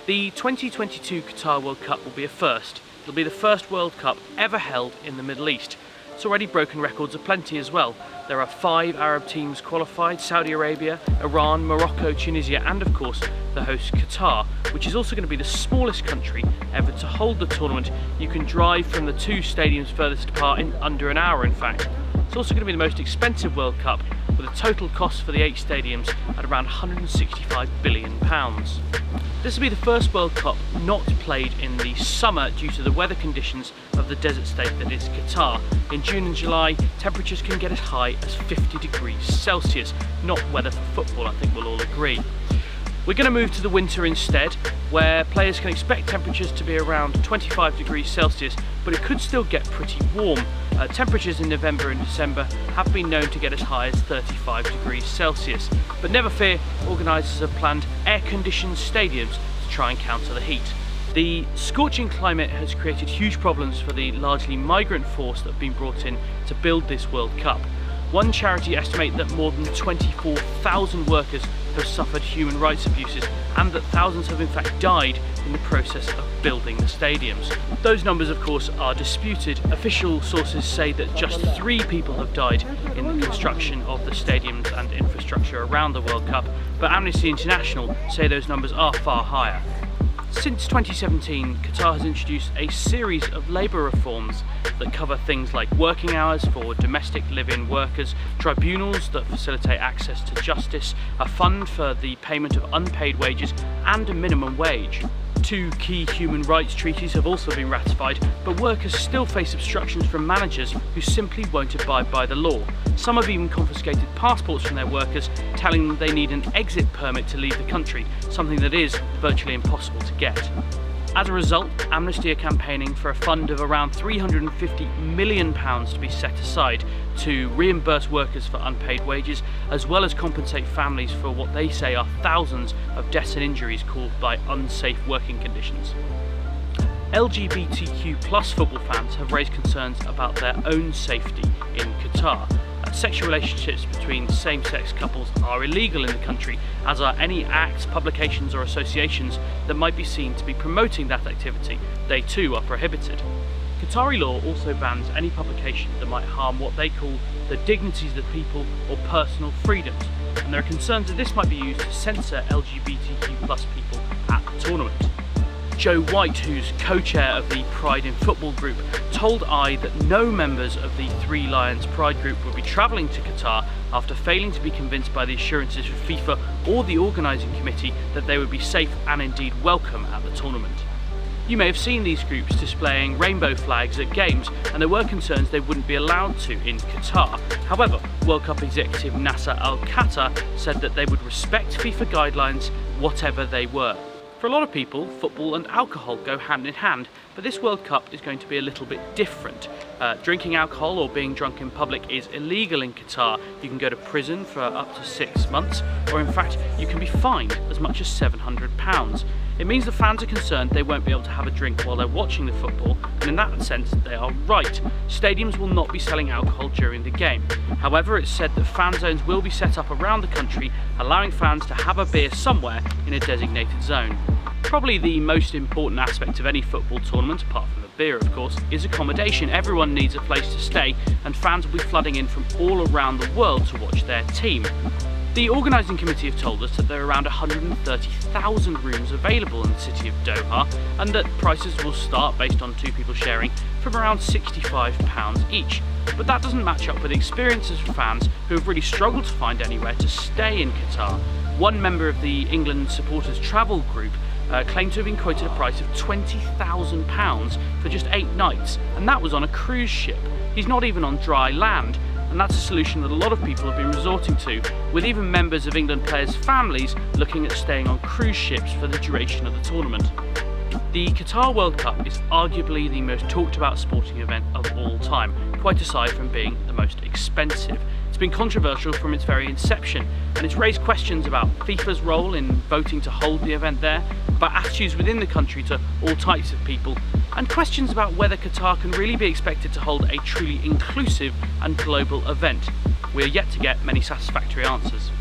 The 2022 Qatar World Cup will be a first. It'll be the first World Cup ever held in the Middle East. It's already broken records aplenty as well. There are 5 Arab teams qualified: Saudi Arabia, Iran, Morocco, Tunisia, and of course the host Qatar, which is also going to be the smallest country ever to hold the tournament. You can drive from the 2 stadiums furthest apart in under an hour, in fact. It's also going to be the most expensive World Cup, with a total cost for the 8 stadiums at around £165 billion. This will be the first World Cup not played in the summer due to the weather conditions of the desert state that is Qatar. In June and July, temperatures can get as high as 50 degrees Celsius. Not weather for football, I think we'll all agree. We're going to move to the winter instead, where players can expect temperatures to be around 25 degrees Celsius, but it could still get pretty warm. Temperatures in November and December have been known to get as high as 35 degrees Celsius. But never fear, organisers have planned air-conditioned stadiums to try and counter the heat. The scorching climate has created huge problems for the largely migrant force that have been brought in to build this World Cup. One charity estimates that more than 24,000 workers have suffered human rights abuses, and that thousands have in fact died in the process of building the stadiums. Those numbers of course are disputed. Official sources say that just 3 people have died in the construction of the stadiums and infrastructure around the World Cup, but Amnesty International say those numbers are far higher. Since 2017, Qatar has introduced a series of labour reforms that cover things like working hours for domestic live-in workers, tribunals that facilitate access to justice, a fund for the payment of unpaid wages, and a minimum wage. 2 key human rights treaties have also been ratified, but workers still face obstructions from managers who simply won't abide by the law. Some have even confiscated passports from their workers, telling them they need an exit permit to leave the country, something that is virtually impossible to get. As a result, Amnesty are campaigning for a fund of around £350 million to be set aside to reimburse workers for unpaid wages, as well as compensate families for what they say are thousands of deaths and injuries caused by unsafe working conditions. LGBTQ+ football fans have raised concerns about their own safety in Qatar. Sexual relationships between same-sex couples are illegal in the country, as are any acts, publications or associations that might be seen to be promoting that activity. They too are prohibited. Qatari law also bans any publication that might harm what they call the dignities of people or personal freedoms, and there are concerns that this might be used to censor LGBTQ+ people at the tournament. Joe White, who's co-chair of the Pride in Football group, told I that no members of the Three Lions Pride group will be travelling to Qatar after failing to be convinced by the assurances of FIFA or the organising committee that they would be safe and indeed welcome at the tournament. You may have seen these groups displaying rainbow flags at games, and there were concerns they wouldn't be allowed to in Qatar. However, World Cup executive Nasser Al-Khatter said that they would respect FIFA guidelines whatever they were. For a lot of people, football and alcohol go hand in hand, but this World Cup is going to be a little bit different. Drinking alcohol or being drunk in public is illegal in Qatar. You can go to prison for up to 6 months, or in fact, you can be fined as much as £700. It means the fans are concerned they won't be able to have a drink while they're watching the football, and in that sense, they are right. Stadiums will not be selling alcohol during the game. However, it's said that fan zones will be set up around the country, allowing fans to have a beer somewhere in a designated zone. Probably the most important aspect of any football tournament, apart from the beer of course, is accommodation. Everyone needs a place to stay, and fans will be flooding in from all around the world to watch their team. The organising committee have told us that there are around 130,000 rooms available in the city of Doha, and that prices will start, based on 2 people sharing, from around £65 each. But that doesn't match up with experiences for fans who have really struggled to find anywhere to stay in Qatar. One member of the England supporters travel group claimed to have been quoted a price of £20,000 for just 8 nights, and that was on a cruise ship. He's not even on dry land, and that's a solution that a lot of people have been resorting to, with even members of England players' families looking at staying on cruise ships for the duration of the tournament. The Qatar World Cup is arguably the most talked about sporting event of all time, quite aside from being the most expensive. It's been controversial from its very inception, and it's raised questions about FIFA's role in voting to hold the event there, about attitudes within the country to all types of people, and questions about whether Qatar can really be expected to hold a truly inclusive and global event. We are yet to get many satisfactory answers.